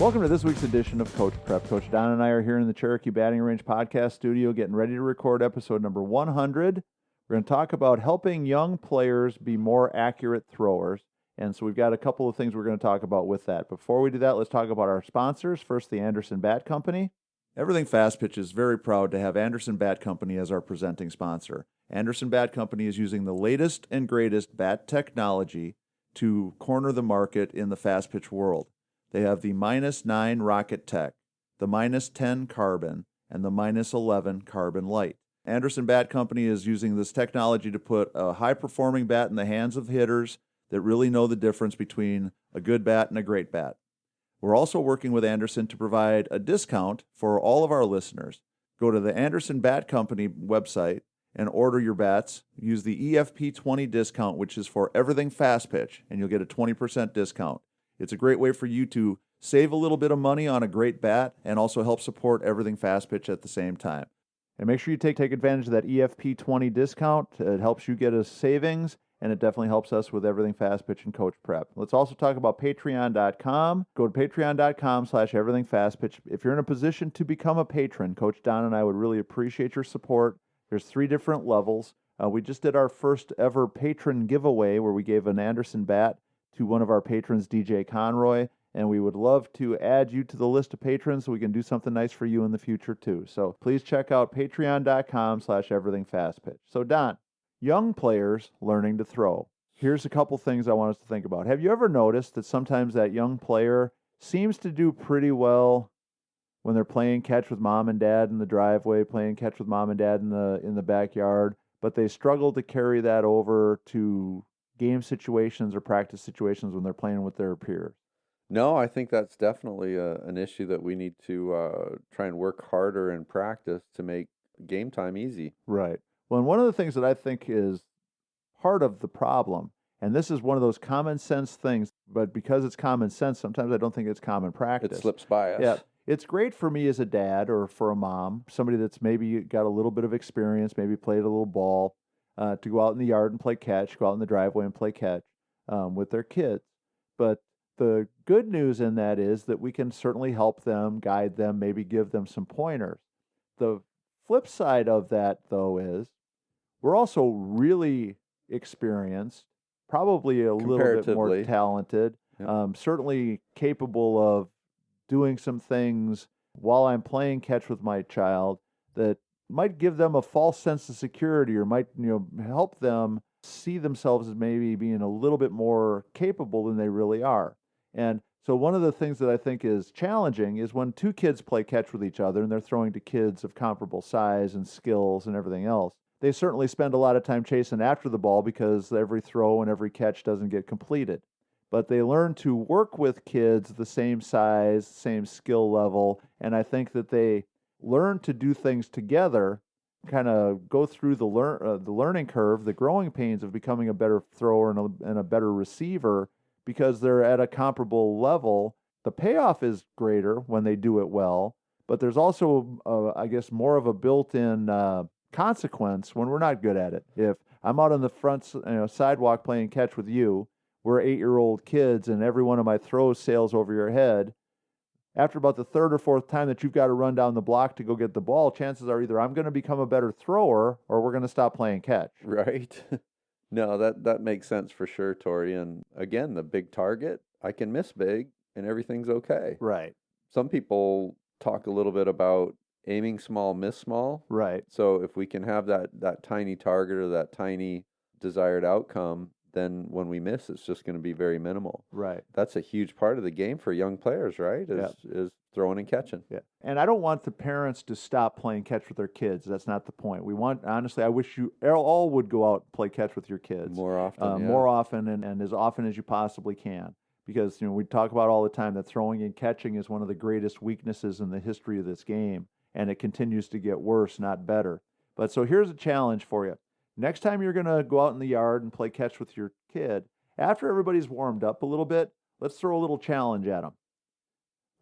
Welcome to this week's edition of Coach Prep. Coach Don and I are here in the Cherokee Batting Range podcast studio getting ready to record episode number 100. We're going to talk about helping young players be more accurate throwers. And so we've got a couple of things we're going to talk about with that. Before we do that, let's talk about our sponsors. First, the Anderson Bat Company. Everything Fast Pitch is very proud to have Anderson Bat Company as our presenting sponsor. Anderson Bat Company is using the latest and greatest bat technology to corner the market in the fast pitch world. They have the -9 Rocket Tech, the -10 Carbon, and the -11 Carbon Light. Anderson Bat Company is using this technology to put a high-performing bat in the hands of hitters that really know the difference between a good bat and a great bat. We're also working with Anderson to provide a discount for all of our listeners. Go to the Anderson Bat Company website and order your bats. Use the EFP20 discount, which is for everything fast pitch, and you'll get a 20% discount. It's a great way for you to save a little bit of money on a great bat and also help support everything fast pitch at the same time. And make sure you take advantage of that EFP20 discount. It helps you get a savings, and it definitely helps us with everything fast pitch and coach prep. Let's also talk about patreon.com. Go to patreon.com/everythingfastpitch. If you're in a position to become a patron, Coach Don and I would really appreciate your support. There's 3 different levels. We just did our first ever patron giveaway where we gave an Anderson bat to one of our patrons, DJ Conroy, and we would love to add you to the list of patrons so we can do something nice for you in the future too. So please check out patreon.com/everythingfastpitch. So Don, young players learning to throw. Here's a couple things I want us to think about. Have you ever noticed that sometimes that young player seems to do pretty well when they're playing catch with mom and dad in the driveway, playing catch with mom and dad in the backyard, but they struggle to carry that over to game situations or practice situations when they're playing with their peers? No, I think that's definitely an issue that we need to try and work harder in practice to make game time easy. Right. Well, and one of the things that I think is part of the problem, and this is one of those common sense things, but because it's common sense, sometimes I don't think it's common practice. It slips by us. Yeah. It's great for me as a dad or for a mom, somebody that's maybe got a little bit of experience, maybe played a little ball, to go out in the yard and play catch, go out in the driveway and play catch with their kids. But the good news in that is that we can certainly help them, guide them, maybe give them some pointers. The flip side of that, though, is we're also really experienced, probably a little bit more talented, certainly capable of doing some things while I'm playing catch with my child that might give them a false sense of security or might help them see themselves as maybe being a little bit more capable than they really are. And so one of the things that I think is challenging is when 2 kids play catch with each other and they're throwing to kids of comparable size and skills and everything else. They certainly spend a lot of time chasing after the ball because every throw and every catch doesn't get completed. But they learn to work with kids the same size, same skill level, and I think that they learn to do things together, kind of go through the learning curve, the growing pains of becoming a better thrower and a better receiver because they're at a comparable level. The payoff is greater when they do it well, but there's also, I guess, more of a built-in consequence when we're not good at it. If I'm out on the front sidewalk playing catch with you, we're 8-year-old kids, and every one of my throws sails over your head. After about the 3rd or 4th time that you've got to run down the block to go get the ball, chances are either I'm going to become a better thrower or we're going to stop playing catch. Right. No, that makes sense for sure, Tori. And again, the big target, I can miss big and everything's okay. Right. Some people talk a little bit about aiming small, miss small. Right. So if we can have that tiny target or that tiny desired outcome, then when we miss, it's just going to be very minimal. Right. That's a huge part of the game for young players, right? Is throwing and catching. Yeah. And I don't want the parents to stop playing catch with their kids. That's not the point. Honestly, I wish you all would go out and play catch with your kids. More often. More often and as often as you possibly can. Because, we talk about all the time that throwing and catching is one of the greatest weaknesses in the history of this game. And it continues to get worse, not better. But so here's a challenge for you. Next time you're going to go out in the yard and play catch with your kid, after everybody's warmed up a little bit, let's throw a little challenge at them.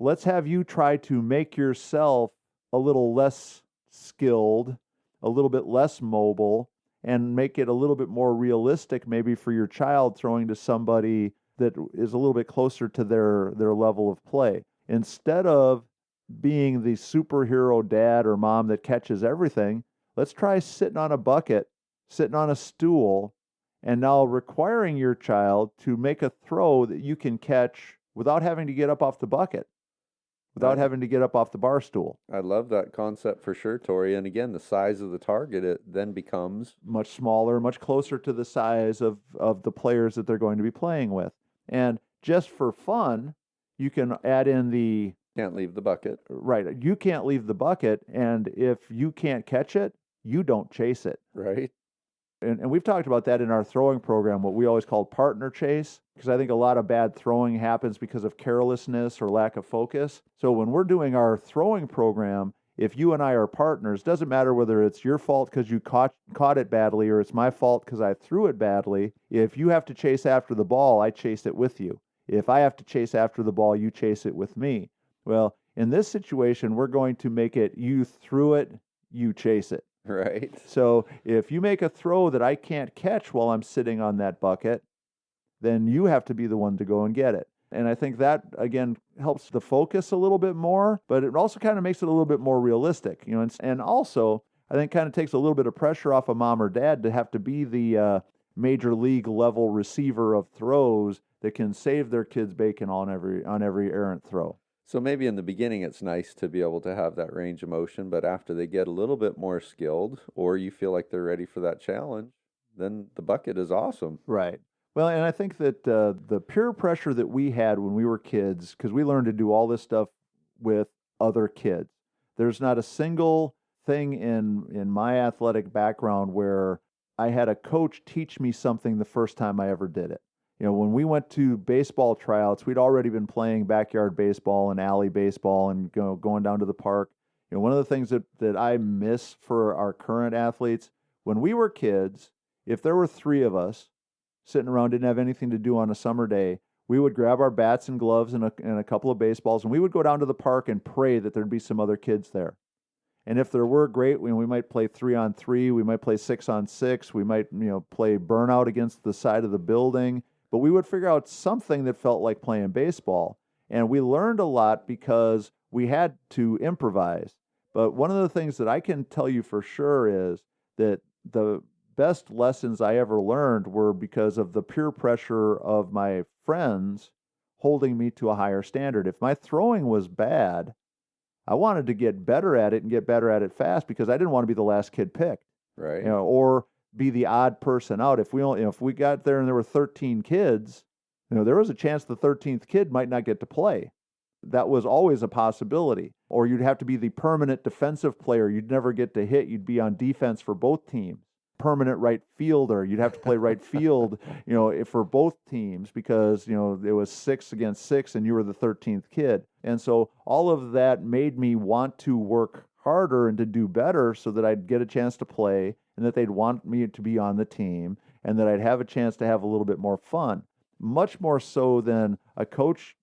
Let's have you try to make yourself a little less skilled, a little bit less mobile, and make it a little bit more realistic maybe for your child throwing to somebody that is a little bit closer to their level of play. instead of being the superhero dad or mom that catches everything, let's try sitting on a bucket, sitting on a stool, and now requiring your child to make a throw that you can catch without having to get up off the bucket, without I having to get up off the bar stool. I love that concept for sure, Tori. And again, the size of the target it then becomes Much smaller, much closer to the size of the players that they're going to be playing with. And just for fun, you can add in the can't leave the bucket. right, you can't leave the bucket, and if you can't catch it, you don't chase it. Right. And we've talked about that in our throwing program, what we always called partner chase, because I think a lot of bad throwing happens because of carelessness or lack of focus. So when we're doing our throwing program, if you and I are partners, doesn't matter whether it's your fault because you caught it badly or it's my fault because I threw it badly. If you have to chase after the ball, I chase it with you. If I have to chase after the ball, you chase it with me. Well, in this situation, we're going to make it you threw it, you chase it. Right. So if you make a throw that I can't catch while I'm sitting on that bucket, then you have to be the one to go and get it. And I think that, again, helps the focus a little bit more, but it also kind of makes it a little bit more realistic, you know, and also I think kind of takes a little bit of pressure off of mom or dad to have to be the major league level receiver of throws that can save their kids bacon on every errant throw. So maybe in the beginning it's nice to be able to have that range of motion, but after they get a little bit more skilled or you feel like they're ready for that challenge, then the bucket is awesome. Right. Well, and I think that the peer pressure that we had when we were kids, because we learned to do all this stuff with other kids, there's not a single thing in my athletic background where I had a coach teach me something the first time I ever did it. You know, when we went to baseball tryouts, we'd already been playing backyard baseball and alley baseball and going down to the park. You know, one of the things that I miss for our current athletes, when we were kids, if there were three of us sitting around, didn't have anything to do on a summer day, we would grab our bats and gloves and a couple of baseballs, and we would go down to the park and pray that there'd be some other kids there. And if there were, great, we might play 3-on-3, we might play 6-on-6, we might play burnout against the side of the building. But we would figure out something that felt like playing baseball. And we learned a lot because we had to improvise. But one of the things that I can tell you for sure is that the best lessons I ever learned were because of the peer pressure of my friends holding me to a higher standard. If my throwing was bad, I wanted to get better at it and get better at it fast because I didn't want to be the last kid picked. Right. Or be the odd person out. If we got there and there were 13 kids, there was a chance the 13th kid might not get to play. That was always a possibility. Or you'd have to be the permanent defensive player. You'd never get to hit. You'd be on defense for both teams. Permanent right fielder. You'd have to play right field, for both teams because, it was 6 against 6 and you were the 13th kid. And so all of that made me want to work harder and to do better so that I'd get a chance to play and that they'd want me to be on the team and that I'd have a chance to have a little bit more fun. Much more so than a coach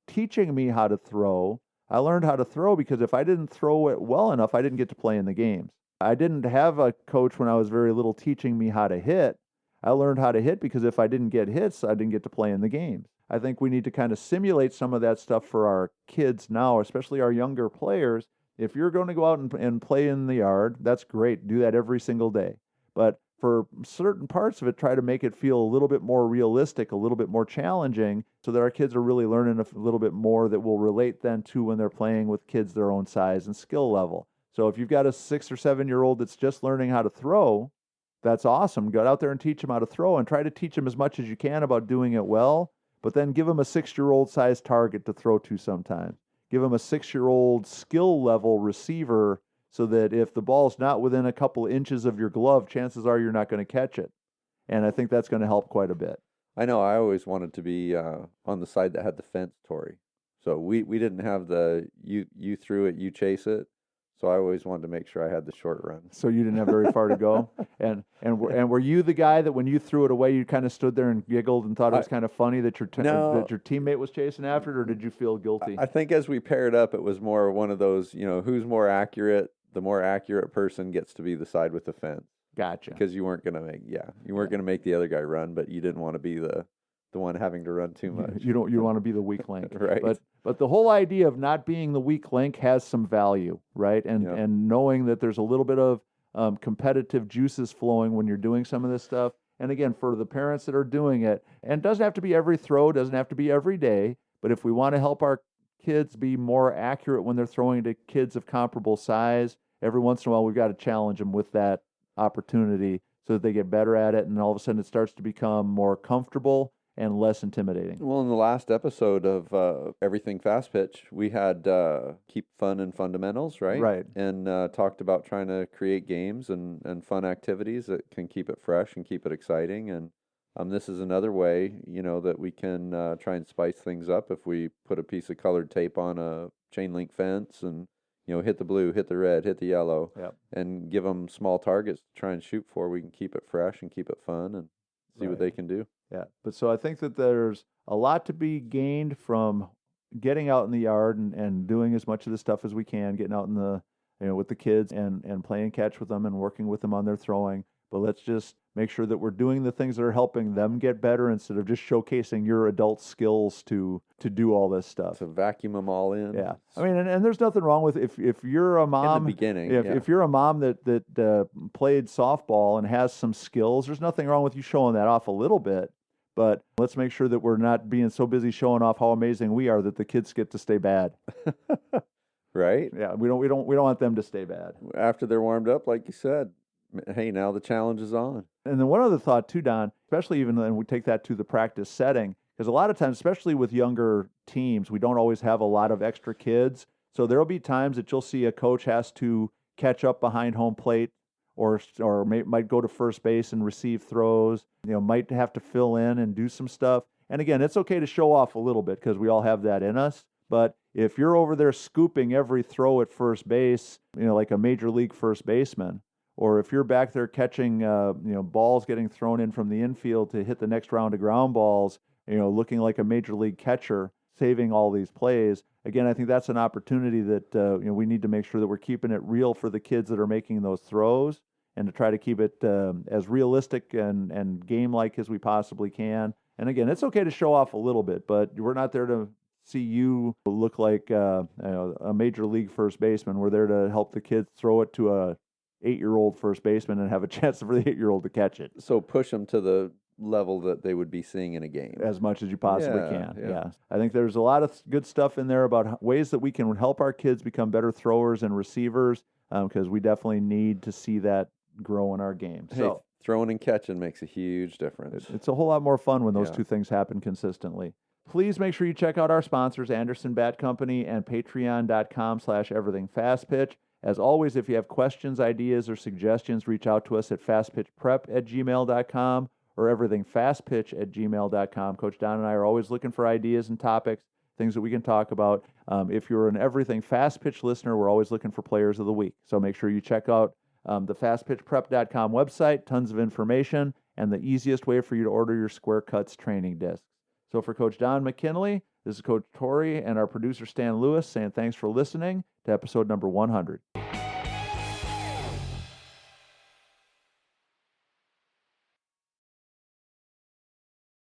teaching me how to throw. I learned how to throw because if I didn't throw it well enough, I didn't get to play in the games. I didn't have a coach when I was very little teaching me how to hit. I learned how to hit because if I didn't get hits, I didn't get to play in the games. I think we need to kind of simulate some of that stuff for our kids now, especially our younger players. If you're going to go out and play in the yard, that's great. Do that every single day. But for certain parts of it, try to make it feel a little bit more realistic, a little bit more challenging, so that our kids are really learning a little bit more that will relate then to when they're playing with kids their own size and skill level. So if you've got a 6 or 7-year-old that's just learning how to throw, that's awesome. Go out there and teach them how to throw and try to teach them as much as you can about doing it well, but then give them a 6-year-old size target to throw to sometimes. Give them a 6-year-old skill level receiver so that if the ball's not within a couple inches of your glove, chances are you're not going to catch it. And I think that's going to help quite a bit. I know I always wanted to be on the side that had the fence, Tori. So we didn't have the you threw it, you chase it. So I always wanted to make sure I had the short run. So you didn't have very far to go? And were you the guy that when you threw it away, you kind of stood there and giggled and thought it was kind of funny that your teammate was chasing after it, or did you feel guilty? I think as we paired up, it was more one of those, who's more accurate. The more accurate person gets to be the side with the fence. Gotcha. Because you weren't going to make the other guy run, but you didn't want to be the the one having to run too much. You want to be the weak link. Right. But the whole idea of not being the weak link has some value, right? And knowing that there's a little bit of competitive juices flowing when you're doing some of this stuff. And again, for the parents that are doing it, and it doesn't have to be every throw, doesn't have to be every day, but if we want to help our kids be more accurate when they're throwing to kids of comparable size, every once in a while we've got to challenge them with that opportunity so that they get better at it, and all of a sudden it starts to become more comfortable and less intimidating. Well, in the last episode of Everything Fast Pitch, we had Keep Fun and Fundamentals, right? Right. And talked about trying to create games and fun activities that can keep it fresh and keep it exciting. And this is another way, that we can try and spice things up. If we put a piece of colored tape on a chain link fence and, hit the blue, hit the red, hit the yellow, and give them small targets to try and shoot for, we can keep it fresh and keep it fun and see what they can do. Yeah, but so I think that there's a lot to be gained from getting out in the yard and doing as much of the stuff as we can, getting out in the, with the kids and playing catch with them and working with them on their throwing. But let's just make sure that we're doing the things that are helping them get better instead of just showcasing your adult skills to do all this stuff. To vacuum them all in. Yeah, I mean, and there's nothing wrong with if you're a mom in the beginning. If you're a mom that played softball and has some skills, there's nothing wrong with you showing that off a little bit. But let's make sure that we're not being so busy showing off how amazing we are that the kids get to stay bad. Right? Yeah, we don't want them to stay bad. After they're warmed up, like you said, hey, now the challenge is on. And then one other thought too, Don, especially even when we take that to the practice setting, because a lot of times, especially with younger teams, we don't always have a lot of extra kids. So there'll be times that you'll see a coach has to catch up behind home plate or might go to first base and receive throws, might have to fill in and do some stuff. And again, it's okay to show off a little bit because we all have that in us. But if you're over there scooping every throw at first base, like a major league first baseman, or if you're back there catching, balls getting thrown in from the infield to hit the next round of ground balls, looking like a major league catcher, saving all these plays. Again, I think that's an opportunity that we need to make sure that we're keeping it real for the kids that are making those throws, and to try to keep it as realistic and game-like as we possibly can. And again, it's okay to show off a little bit, but we're not there to see you look like a major league first baseman. We're there to help the kids throw it to a 8-year-old first baseman and have a chance for the 8-year-old to catch it. So push them to the level that they would be seeing in a game. As much as you possibly can. Yeah. Yeah. I think there's a lot of good stuff in there about ways that we can help our kids become better throwers and receivers, because we definitely need to see that grow in our game. Hey, so throwing and catching makes a huge difference. It's a whole lot more fun when those two things happen consistently. Please make sure you check out our sponsors, Anderson Bat Company and patreon.com/everythingfastpitch. As always, if you have questions, ideas, or suggestions, reach out to us at fastpitchprep@gmail.com or everythingfastpitch@gmail.com. Coach Don and I are always looking for ideas and topics, things that we can talk about. If you're an Everything Fast Pitch listener, we're always looking for players of the week. So make sure you check out the fastpitchprep.com website, tons of information, and the easiest way for you to order your Square Cuts training discs. So for Coach Don McKinley, this is Coach Torrey and our producer Stan Lewis saying thanks for listening to episode number 100.